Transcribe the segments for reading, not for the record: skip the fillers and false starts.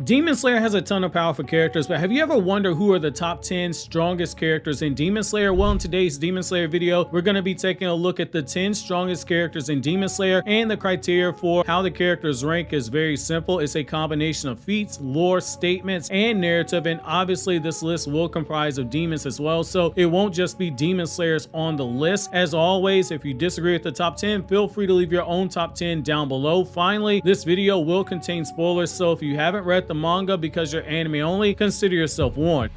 Demon Slayer has a ton of powerful characters, but have you ever wondered who are the top 10 strongest characters in Demon Slayer? Well, in today's Demon Slayer video, we're going to be taking a look at the 10 strongest characters in Demon Slayer, and the criteria for how the characters rank is very simple. It's a combination of feats, lore, statements, and narrative, and obviously this list will comprise of demons as well, so it won't just be Demon Slayers on the list. As always, if you disagree with the top 10, feel free to leave your own top 10 down below. Finally, this video will contain spoilers, so if you haven't read the manga because you're anime only, consider yourself warned.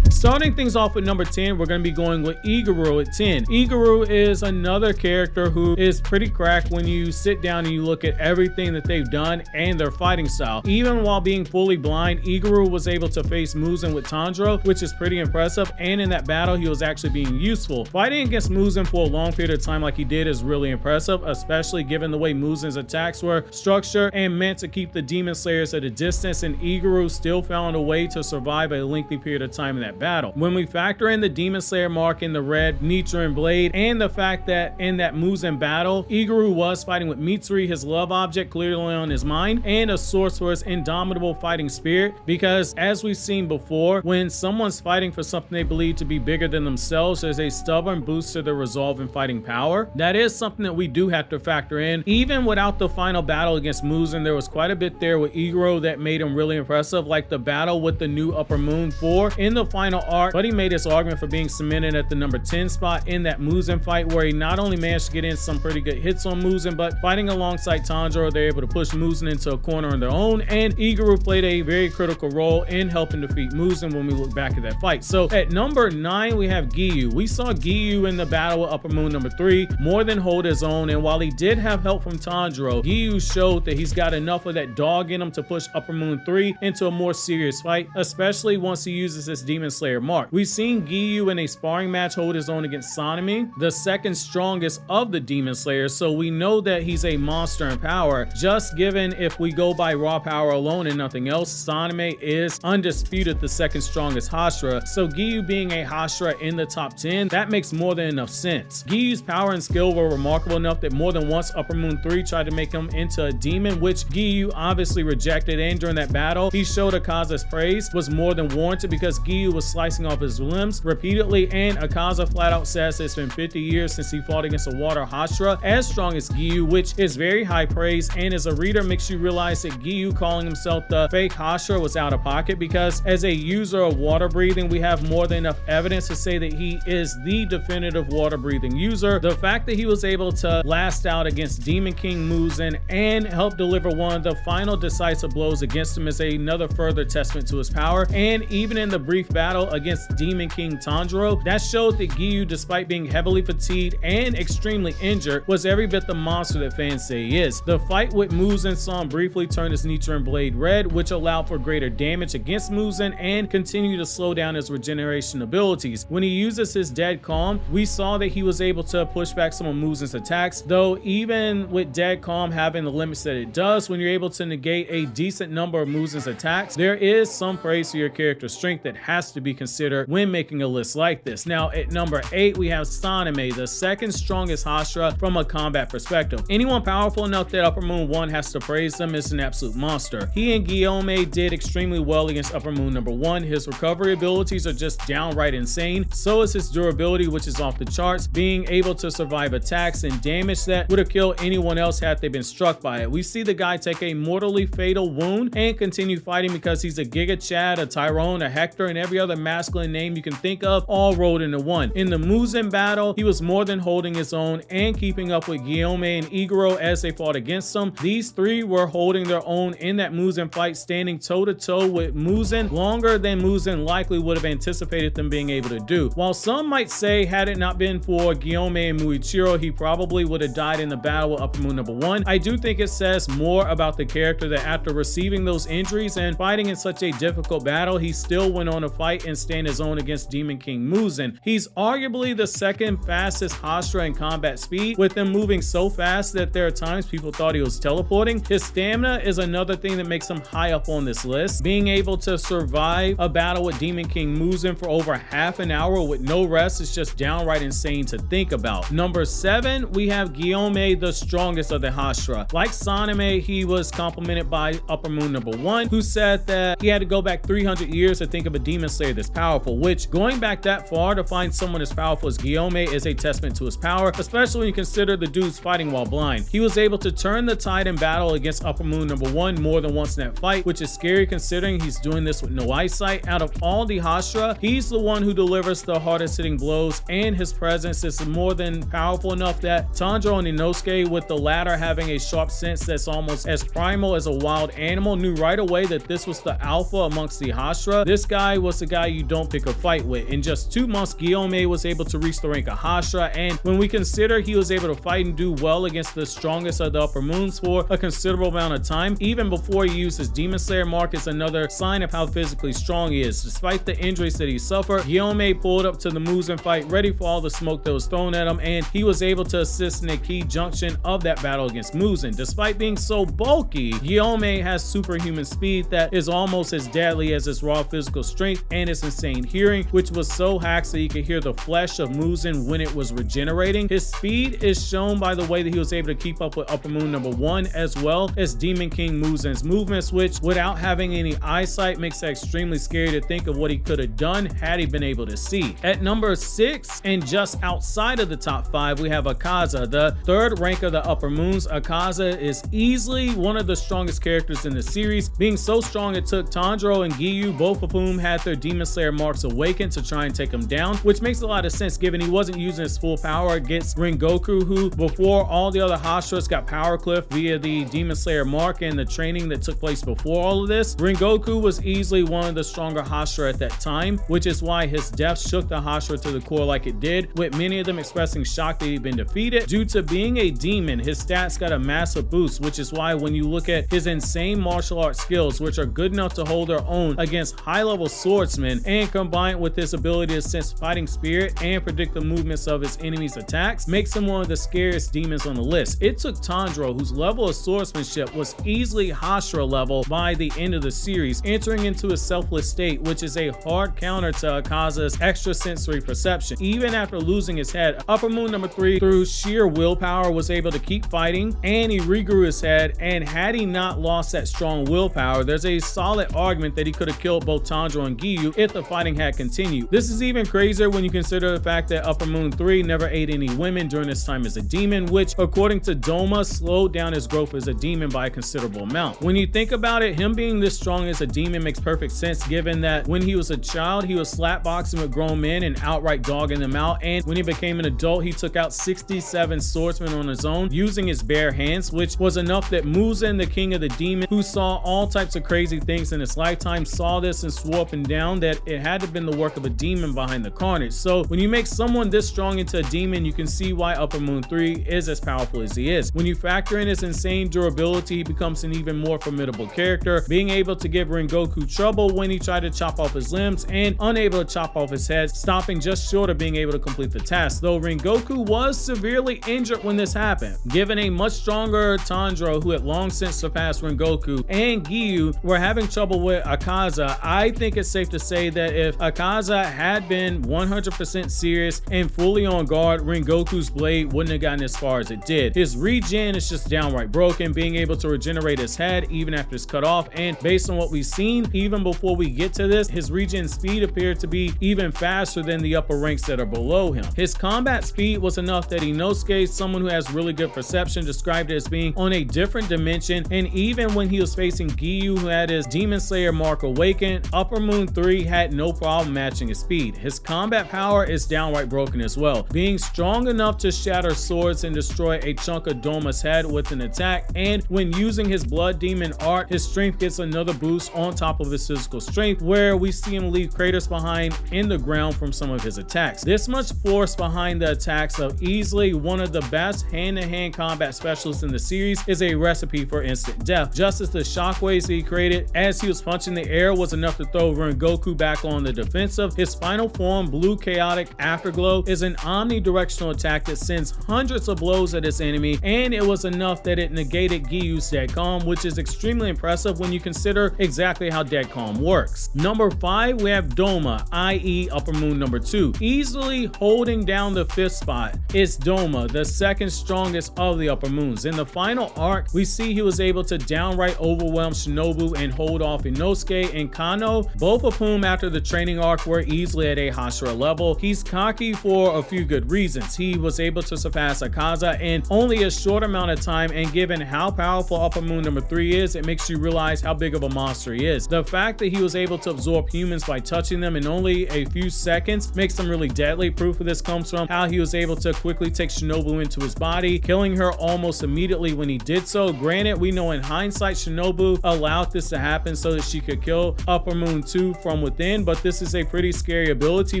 Starting things off with number 10, we're going to be going with Iguro at 10. Iguro is another character who is pretty cracked when you sit down and you look at everything that they've done and their fighting style. Even while being fully blind, Iguro was able to face Muzan with Tanjiro, which is pretty impressive, and in that battle he was actually being useful. Fighting against Muzan for a long period of time like he did is really impressive, especially given the way Muzan's attacks were structured and meant to keep the Demon Slayers at a distance, and Iguro still found a way to survive a lengthy period of time in that battle. When we factor in the Demon Slayer mark in the red Nichiren blade and the fact that in that Muzan battle, Iguro was fighting with Mitsuri, his love object clearly on his mind, and a source for his indomitable fighting spirit, because as we've seen before, when someone's fighting for something they believe to be bigger than themselves, there's a stubborn boost to their resolve and fighting power. That is something that we do have to factor in. Even without the final battle against Muzan, there was quite a bit there with Iguro that made him really impressive, like the battle with the new Upper Moon 4 in the final arc, but he made his argument for being cemented at the number 10 spot in that Muzan fight, where he not only managed to get in some pretty good hits on Muzan, but fighting alongside Tanjiro, they're able to push Muzan into a corner on their own, and Iguro played a very critical role in helping defeat Muzan when we look back at that fight. So at number 9, we have Giyuu. We saw Giyuu in the battle with Upper Moon number 3 more than hold his own, and while he did have help from Tanjiro, Giyuu showed that he's got enough of that dog in him to push Upper Moon 3 into a more serious fight, especially once he uses his Demon Slayer mark. We've seen Giyuu in a sparring match hold his own against Sanemi, the second strongest of the Demon Slayers, so we know that he's a monster in power. Just given if we go by raw power alone and nothing else, Sanemi is undisputed the second strongest hashira, so Giyuu being a hashira in the top 10, that makes more than enough sense. Giyuu's power and skill were remarkable enough that more than once Upper Moon 3 tried to make him into a demon, which Giyuu obviously rejected, and during that battle he showed Akaza's praise was more than warranted, because Giyuu was slicing off his limbs repeatedly, and Akaza flat out says it's been 50 years since he fought against a water hashira as strong as Giyuu, which is very high praise, and as a reader makes you realize that Giyuu calling himself the fake hashira was out of pocket, because as a user of water breathing, we have more than enough evidence to say that he is the definitive water breathing user. The fact that he was able to last out against Demon King Muzan and help deliver one of the final decisive blows against him is another further testament to his power, and even in the brief battle against Demon King Tanjiro, that showed that Giyuu, despite being heavily fatigued and extremely injured, was every bit the monster that fans say he is. The fight with Muzan saw him briefly turn his Nichiren blade red, which allowed for greater damage against Muzan and continued to slow down his regeneration abilities. When he uses his dead calm, we saw that he was able to push back some of Muzan's attacks, though even with dead calm having the limits that it does, when you're able to negate a decent number of Muzan's attacks, there is some praise for your character's strength that has to be considered when making a list like this. Now at number 8, we have Sanemi, the second strongest hashira from a combat perspective. Anyone powerful enough that Upper Moon 1 has to praise them is an absolute monster. He and Gyomei did extremely well against Upper Moon number 1. His recovery abilities are just downright insane, so is his durability, which is off the charts, being able to survive attacks and damage that would have killed anyone else had they been struck by it. We see the guy take a mortally fatal wound and continue fighting because he's a Giga Chad, a Tyrone, a Hector, and every other masculine name you can think of, all rolled into one. In the Muzan battle, he was more than holding his own and keeping up with Gyomei and Iguro as they fought against him. These three were holding their own in that Muzan fight, standing toe to toe with Muzan longer than Muzan likely would have anticipated them being able to do. While some might say had it not been for Gyomei and Muichiro, he probably would have died in the battle with Upper Moon number 1. I do think it says more about the character that after receiving those injuries and fighting in such a difficult battle, he still went on to fight and can stand his own against Demon King Muzan. He's arguably the second fastest hashira in combat speed, with him moving so fast that there are times people thought he was teleporting. His stamina is another thing that makes him high up on this list. Being able to survive a battle with Demon King Muzan for over half an hour with no rest is just downright insane to think about. Number 7, we have Gyomei, the strongest of the hashira. Like Sanemi, he was complimented by Upper Moon number 1, who said that he had to go back 300 years to think of a demon slayer this powerful, which going back that far to find someone as powerful as Gyomei is a testament to his power, especially when you consider the dude's fighting while blind. He was able to turn the tide in battle against Upper Moon number 1 more than once in that fight, which is scary considering he's doing this with no eyesight. Out of all the hashira, he's the one who delivers the hardest hitting blows, and his presence is more than powerful enough that Tanjiro and Inosuke, with the latter having a sharp sense that's almost as primal as a wild animal, knew right away that this was the alpha amongst the hashira. This guy was the guy you don't pick a fight with. In just 2 months, Gyomei was able to reach the rank of hashira, and when we consider he was able to fight and do well against the strongest of the upper moons for a considerable amount of time, even before he used his demon slayer mark, is another sign of how physically strong he is. Despite the injuries that he suffered, Gyomei pulled up to the Muzan fight ready for all the smoke that was thrown at him, and he was able to assist in a key junction of that battle against Muzan. Despite being so bulky, Gyomei has superhuman speed that is almost as deadly as his raw physical strength and his insane hearing, which was so hacked so you could hear the flesh of Muzan when it was regenerating. His speed is shown by the way that he was able to keep up with Upper Moon number 1 as well as Demon King Muzan's movements, which without having any eyesight makes it extremely scary to think of what he could have done had he been able to see. At number 6, and just outside of the top 5, we have Akaza, the 3rd rank of the upper moons. Akaza is easily one of the strongest characters in the series, being so strong it took Tanjiro and Giyuu, both of whom had their demon slayer marks awakened, to try and take him down, which makes a lot of sense given he wasn't using his full power against Rengoku, who before all the other hashiras got power clipped via the demon slayer mark and the training that took place before all of this. Rengoku was easily one of the stronger hashira at that time, which is why his death shook the hashira to the core like it did, with many of them expressing shock that he'd been defeated. Due to being a demon, his stats got a massive boost, which is why when you look at his insane martial arts skills, which are good enough to hold their own against high-level swordsmen, and combined with his ability to sense fighting spirit and predict the movements of his enemies' attacks, makes him one of the scariest demons on the list. It took Tanjiro, whose level of swordsmanship was easily hashira level by the end of the series, entering into a selfless state, which is a hard counter to Akaza's extrasensory perception. Even after losing his head, Upper Moon number 3, through sheer willpower, was able to keep fighting, and he regrew his head, and had he not lost that strong willpower, there's a solid argument that he could have killed both Tanjiro and Giyuu if the fighting had continued. This is even crazier when you consider the fact that Upper Moon 3 never ate any women during his time as a demon, which according to Doma slowed down his growth as a demon by a considerable amount. When you think about it, him being this strong as a demon makes perfect sense given that when he was a child, he was slapboxing with grown men and outright dogging them out, and when he became an adult, he took out 67 swordsmen on his own using his bare hands, which was enough that Muzan, the king of the demon, who saw all types of crazy things in his lifetime, saw this and swore up and down that it had to have been the work of a demon behind the carnage. So when you make someone this strong into a demon, you can see why Upper Moon 3 is as powerful as he is. When you factor in his insane durability, he becomes an even more formidable character, being able to give Rengoku trouble when he tried to chop off his limbs and unable to chop off his head, stopping just short of being able to complete the task, though Rengoku was severely injured when this happened. Given a much stronger Tanjiro, who had long since surpassed Rengoku, and Giyuu were having trouble with Akaza, I think it's safe to say that if Akaza had been 100% serious and fully on guard, Rengoku's blade wouldn't have gotten as far as it did. His regen is just downright broken, being able to regenerate his head even after it's cut off, and based on what we've seen, even before we get to this, his regen speed appeared to be even faster than the upper ranks that are below him. His combat speed was enough that Inosuke, someone who has really good perception, described it as being on a different dimension, and even when he was facing Giyuu, who had his demon slayer mark awakened, Upper Moon 3 had no problem matching his speed. His combat power is downright broken as well, being strong enough to shatter swords and destroy a chunk of Doma's head with an attack, and when using his blood demon art, his strength gets another boost on top of his physical strength, where we see him leave craters behind in the ground from some of his attacks. This much force behind the attacks of easily one of the best hand-to-hand combat specialists in the series is a recipe for instant death, just as the shockwaves he created as he was punching the air was enough to throw Rengoku back back on the defensive. His final form, Blue Chaotic Afterglow, is an omnidirectional attack that sends hundreds of blows at its enemy, and it was enough that it negated Giyuu's Dead Calm, which is extremely impressive when you consider exactly how Dead Calm works. Number 5, we have Doma, i.e. Upper Moon number 2. Easily holding down the 5th spot is Doma, the second strongest of the Upper Moons. In the final arc, we see he was able to downright overwhelm Shinobu and hold off Inosuke and Kano, both of whom after the training arc were easily at a hashira level. He's cocky for a few good reasons. He was able to surpass Akaza in only a short amount of time, and given how powerful Upper Moon number 3 is, it makes you realize how big of a monster he is. The fact that he was able to absorb humans by touching them in only a few seconds makes him really deadly. Proof of this comes from how he was able to quickly take Shinobu into his body, killing her almost immediately when he did so. Granted, we know in hindsight Shinobu allowed this to happen so that she could kill Upper Moon 2 from within, but this is a pretty scary ability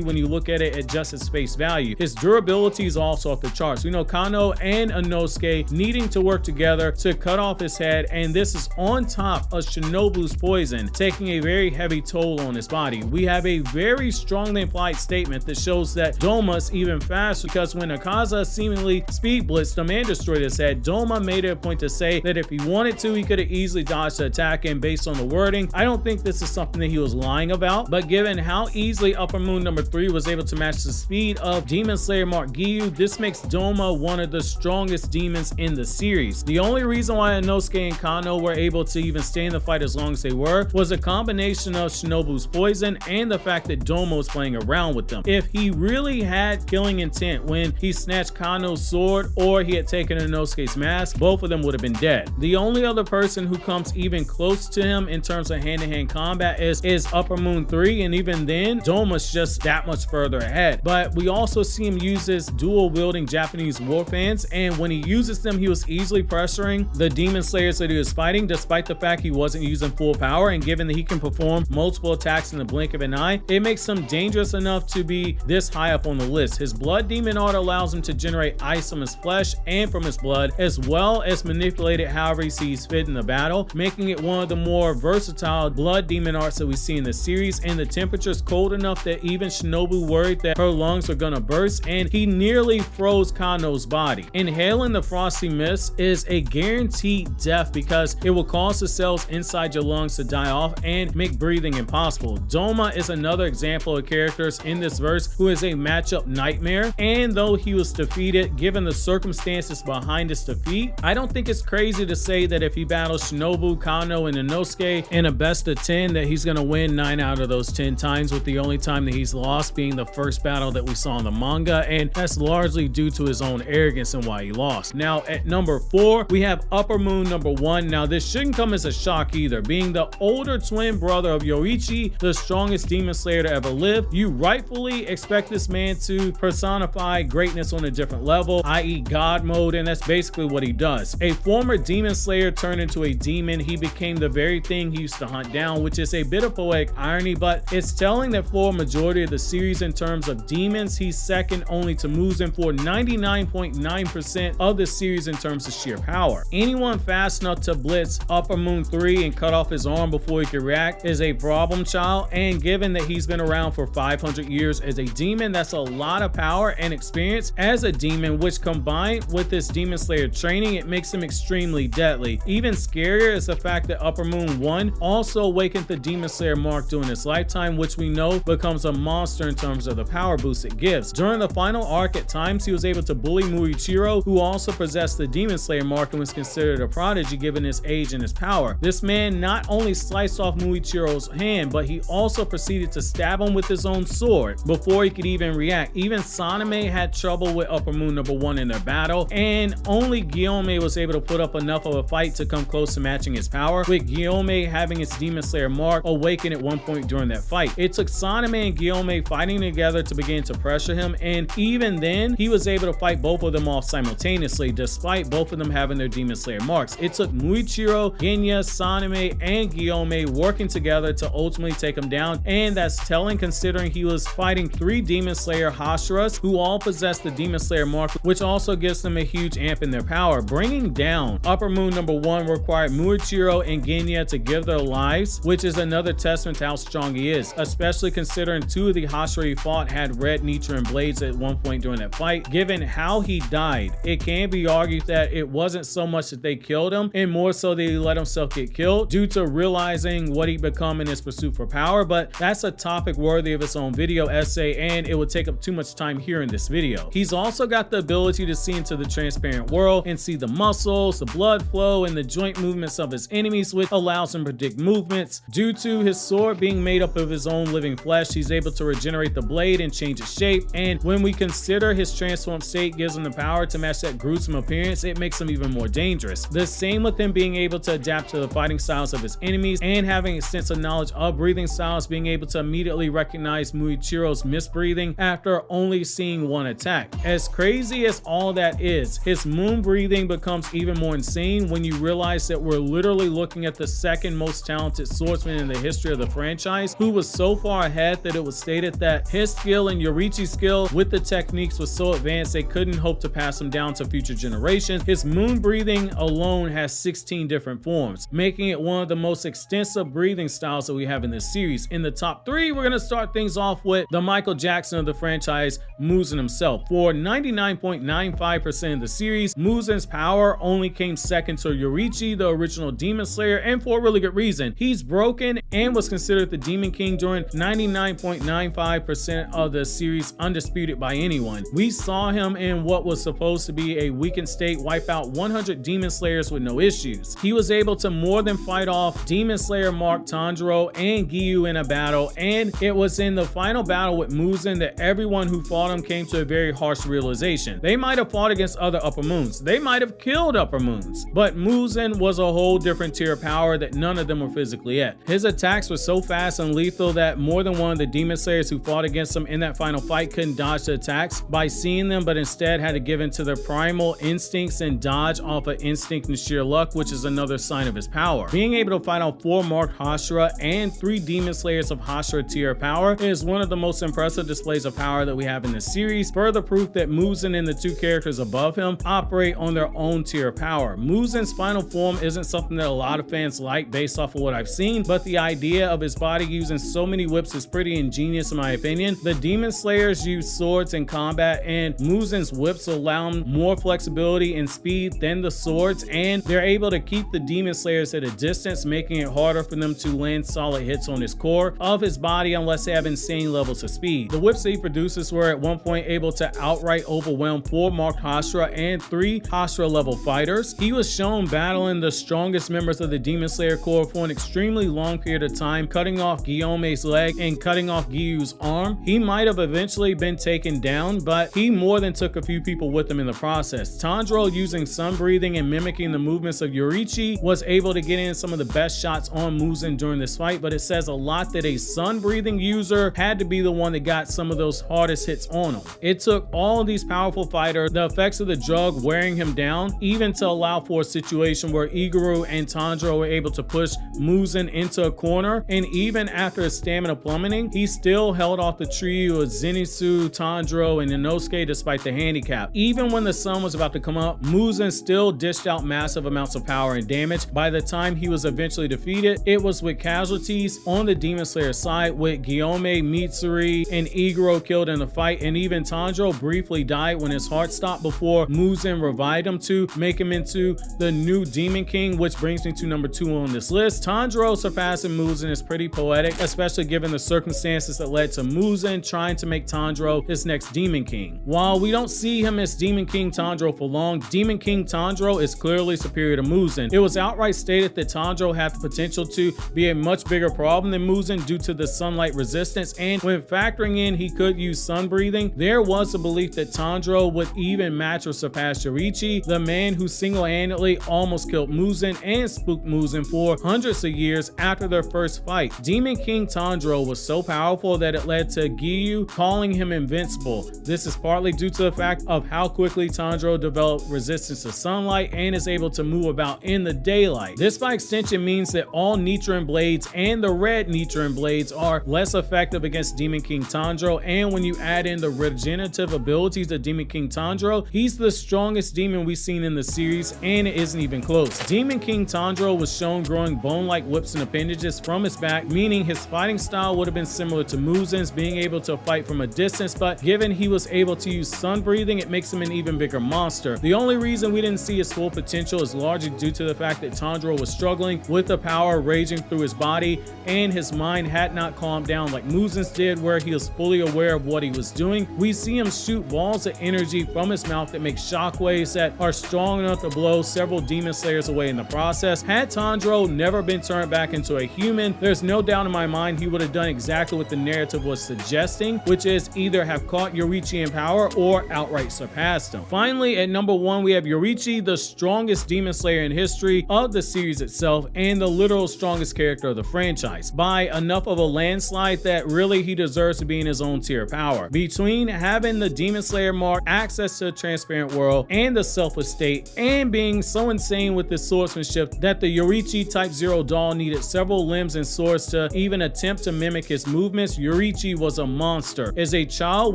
when you look at it at just its face value. His durability is also off the charts. We know Kano and Inosuke needing to work together to cut off his head, and this is on top of Shinobu's poison taking a very heavy toll on his body. We have a very strongly implied statement that shows that Doma's even faster, because when Akaza seemingly speed blitzed him and destroyed his head, Doma made it a point to say that if he wanted to, he could have easily dodged the attack, and based on the wording, I don't think this is something that he was lying about, but given how easily Upper Moon number 3 was able to match the speed of Demon Slayer Mark Giyuu, this makes Doma one of the strongest demons in the series. The only reason why Inosuke and Kano were able to even stay in the fight as long as they were was a combination of Shinobu's poison and the fact that Doma was playing around with them. If he really had killing intent when he snatched Kano's sword, or he had taken Inosuke's mask, both of them would have been dead. The only other person who comes even close to him in terms of hand-to-hand combat is Upper Moon 3, and even then Doma's just that much further ahead. But we also see him use his dual-wielding Japanese war fans, and when he uses them, he was easily pressuring the demon slayers that he was fighting, despite the fact he wasn't using full power. And given that he can perform multiple attacks in the blink of an eye, it makes him dangerous enough to be this high up on the list. His blood demon art allows him to generate ice from his flesh and from his blood, as well as manipulate it however he sees fit in the battle, making it one of the more versatile blood demon arts that we see in the series. And the temperature is cold enough that even Shinobu worried that her lungs were gonna burst, and he nearly froze Kano's body. Inhaling the frosty mist is a guaranteed death because it will cause the cells inside your lungs to die off and make breathing impossible. Doma is another example of characters in this verse who is a matchup nightmare, and though he was defeated, given the circumstances behind his defeat, I don't think it's crazy to say that if he battles Shinobu, Kano, and Inosuke in a best of 10, that he's gonna win 9 out of those 10 times, with the only time that he's lost being the first battle that we saw in the manga, and that's largely due to his own arrogance and why he lost. Now at number 4, we have Upper Moon number 1. Now this shouldn't come as a shock either. Being the older twin brother of Yoriichi, the strongest demon slayer to ever live, you rightfully expect this man to personify greatness on a different level, i.e. God mode, and that's basically what he does. A former demon slayer turned into a demon, he became the very thing he used to hunt down, which is a bit of poetic irony, but it's telling that for a majority of the series in terms of demons, he's second only to Muzan for 99.9% of the series in terms of sheer power. Anyone fast enough to blitz Upper Moon 3 and cut off his arm before he could react is a problem child, and given that he's been around for 500 years as a demon, that's a lot of power and experience as a demon, which combined with this demon slayer training, it makes him extremely deadly. Even scarier is the fact that Upper Moon 1 also awakened the demon slayer mark during his lifetime, which we know becomes a monster in terms of the power boost it gives. During the final arc, at times he was able to bully Muichiro, who also possessed the demon slayer mark and was considered a prodigy given his age and his power. This man not only sliced off Muichiro's hand, but he also proceeded to stab him with his own sword before he could even react. Even Sanemi had trouble with Upper Moon number 1 in their battle, and only Gyomei was able to put up enough of a fight to come close to matching his power, with Gyomei having its demon slayer mark awaken at one point during that fight. It took Sanemi and Gyomei fighting together to begin to pressure him, and even then he was able to fight both of them off simultaneously despite both of them having their demon slayer marks. It took Muichiro, Genya, Sanemi, and Gyomei working together to ultimately take him down, and that's telling considering he was fighting 3 demon slayer hashiras who all possess the demon slayer mark, which also gives them a huge amp in their power. Bringing down Upper Moon number 1 required Muichiro and Genya to give their lives, which is another testament to how strong he is, especially considering 2 of the hashira he fought had red Nichiren blades at one point during that fight. Given how he died, it can be argued that it wasn't so much that they killed him and more so that he let himself get killed due to realizing what he'd become in his pursuit for power, but that's a topic worthy of its own video essay and it would take up too much time here in this video. He's also got the ability to see into the transparent world and see the muscles, the blood flow, and the joint movements of his enemies, which allows him to predict movements. Due to his sword being made up of his own living flesh, he's able to regenerate the blade and change its shape, and when we consider his transformed state gives him the power to match that gruesome appearance, it makes him even more dangerous. The same with him being able to adapt to the fighting styles of his enemies and having extensive knowledge of breathing styles, being able to immediately recognize Muichiro's misbreathing after only seeing one attack. As crazy as all that is, his moon breathing becomes even more insane when you realize that we're literally looking at the second most talented swordsman in the history of the franchise, who was so far ahead that it was stated that his skill and Yoriichi's skill with the techniques was so advanced they couldn't hope to pass him down to future generations. His moon breathing alone has 16 different forms, making it one of the most extensive breathing styles that we have in this series. In the top 3, we're going to start things off with the Michael Jackson of the franchise, Muzan himself. For 99.95% of the series, Muzan's power only came second to Yoriichi, the original Demon Slayer, and for a really good reason. He's broken and was considered the Demon King during 99.95% of the series, undisputed by anyone. We saw him in what was supposed to be a weakened state wipe out 100 Demon Slayers with no issues. He was able to more than fight off Demon Slayer Mark Tanjiro and Giyuu in a battle, and it was in the final battle with Muzan that everyone who fought him came to a very harsh realization. They might have fought against other upper moons, they might have killed upper moons, but Muzan was a whole different tier of power that none of them were physically at. His attacks were so fast and lethal that more than one of the Demon Slayers who fought against him in that final fight couldn't dodge the attacks by seeing them, but instead had to give in to their primal instincts and dodge off of instinct and sheer luck, which is another sign of his power. Being able to fight off 4 marked hashira and 3 Demon Slayers of hashira tier power is one of the most impressive displays of power that we have in this series, further proof that Muzan and the 2 characters above him operate on their own tier of power. Muzan's final form isn't something that a lot of fans like based off of what I've seen, but the idea of his body using so many whips is pretty ingenious in my opinion. The Demon Slayers use swords in combat, and Muzan's whips allow him more flexibility and speed than the swords, and they're able to keep the Demon Slayers at a distance, making it harder for them to land solid hits on his core of his body unless they have insane levels of speed. The whips that he produces were at one point able to outright overwhelm 4 marked hashira and 3 hashira level fighters. He was shown battling the strongest members of the Demon Slayer Corps for an extremely long period of time, cutting off Gyomei's leg and cutting off Giyuu's arm. He might have eventually been taken down, but he more than took a few people with him in the process. Tanjiro, using sun breathing and mimicking the movements of Yoriichi, was able to get in some of the best shots on Muzan during this fight, but it says a lot that a sun breathing user had to be the one that got some of those hardest hits on him. It took all of these powerful fighters, the effects of the drug wearing him down, even to allow for a situation where Iguro and Tanjiro were able to push Muzan into a corner, and even after his stamina plummeting, he still held off the trio of Zenitsu, Tanjiro, and Inosuke despite the handicap. Even when the sun was about to come up, Muzan still dished out massive amounts of power and damage. By the time he was eventually defeated, it was with casualties on the Demon Slayer side, with Gyomei, Mitsuri, and Iguro killed in the fight, and even Tanjiro briefly died when his heart stopped before Muzan revived him to make him into the new Demon King, which brings me to number 2 on this list. Tanjiro surpassing Muzan is pretty poetic, especially given the circumstances that led to Muzan trying to make Tanjiro his next Demon King. While we don't see him as Demon King Tanjiro for long, Demon King Tanjiro is clearly superior to Muzan. It was outright stated that Tanjiro had the potential to be a much bigger problem than Muzan due to the sunlight resistance, and when factoring in he could use sun breathing, there was a belief that Tanjiro would even match or surpass Yoriichi, the man who single-handedly almost killed Muzan and spooked Muzan for hundreds of years after their first fight. Demon King Tanjiro was so powerful that it led to Giyuu calling him invincible. This is partly due to the fact of how quickly Tanjiro developed resistance to sunlight and is able to move about in the daylight. This by extension means that all Nichiren blades and the red Nichiren blades are less effective against Demon King Tanjiro, and when you add in the regenerative abilities of Demon King Tanjiro, he's the strongest demon we've seen in the series, and it isn't even close. Demon King Tanjiro was shown growing bone-like whips and appendages furthest from his back, meaning his fighting style would have been similar to Muzan's, being able to fight from a distance, but given he was able to use sun breathing, it makes him an even bigger monster. The only reason we didn't see his full potential is largely due to the fact that Tanjiro was struggling with the power raging through his body, and his mind had not calmed down like Muzan's did, where he was fully aware of what he was doing. We see him shoot balls of energy from his mouth that make shockwaves that are strong enough to blow several demon slayers away in the process. Had Tanjiro never been turned back into a human, there's no doubt in my mind he would have done exactly what the narrative was suggesting, which is either have caught Yoriichi in power or outright surpassed him. Finally, at number 1, we have Yoriichi, the strongest demon slayer in history of the series itself and the literal strongest character of the franchise, by enough of a landslide that really he deserves to be in his own tier of power. Between having the demon slayer mark, access to a transparent world, and the selfless state, and being so insane with his swordsmanship that the Yoriichi Type 0 doll needed several limbs and swords to even attempt to mimic his movements, Yoriichi was a monster. As a child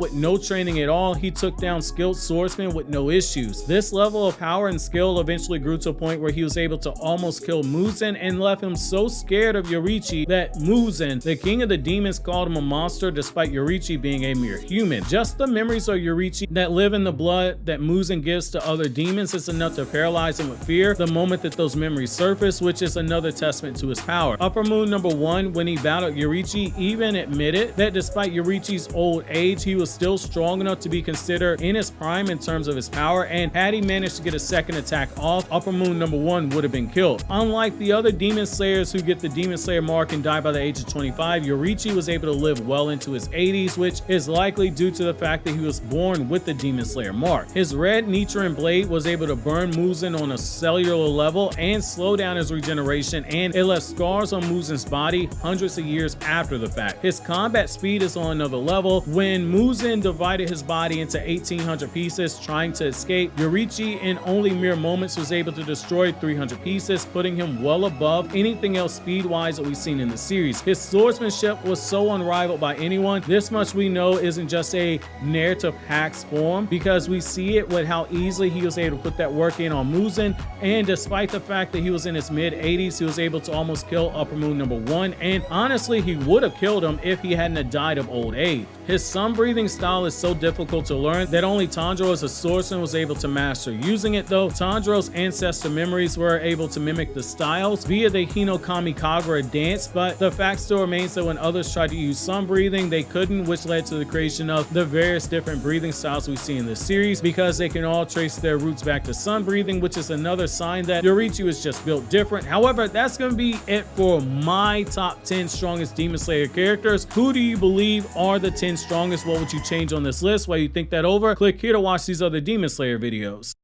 with no training at all, he took down skilled swordsmen with no issues. This level of power and skill eventually grew to a point where he was able to almost kill Muzan, and left him so scared of Yoriichi that Muzan, the king of the demons, called him a monster despite Yoriichi being a mere human. Just the memories of Yoriichi that live in the blood that Muzan gives to other demons is enough to paralyze him with fear the moment that those memories surface, which is another testament to his power. Upper Moon number 1, when he battled Yoriichi, even admitted that despite Yoriichi's old age, he was still strong enough to be considered in his prime in terms of his power, and had he managed to get a second attack off, Upper Moon number 1 would have been killed. Unlike the other demon slayers who get the demon slayer mark and die by the age of 25, Yoriichi was able to live well into his 80s, which is likely due to the fact that he was born with the demon slayer mark. His red Nichiren blade was able to burn Muzan on a cellular level and slow down his regeneration, and it left scars on Muzan's body hundreds of years after the fact. His combat speed is on another level. When Muzan divided his body into 1,800 pieces trying to escape, Yoriichi in only mere moments was able to destroy 300 pieces, putting him well above anything else speed-wise that we've seen in the series. His swordsmanship was so unrivaled by anyone. This much we know isn't just a narrative hacks form, because we see it with how easily he was able to put that work in on Muzan, and despite the fact that he was in his mid-80s, he was able to almost kill Upper Moon number 1, and honestly he would have killed him if he hadn't died of old age. His sun breathing style is so difficult to learn that only Tanjiro as a swordsman was able to master using it, though Tanjiro's ancestor memories were able to mimic the styles via the Hinokami Kagura dance, but the fact still remains that when others tried to use sun breathing, they couldn't, which led to the creation of the various different breathing styles we see in this series, because they can all trace their roots back to sun breathing, which is another sign that Yoriichi was just built different. However, that's going to be it for my top 10 strongest Demon Slayer characters. Who do you believe are the 10 strongest? What would you change on this list? While you think that over, click here to watch these other Demon Slayer videos.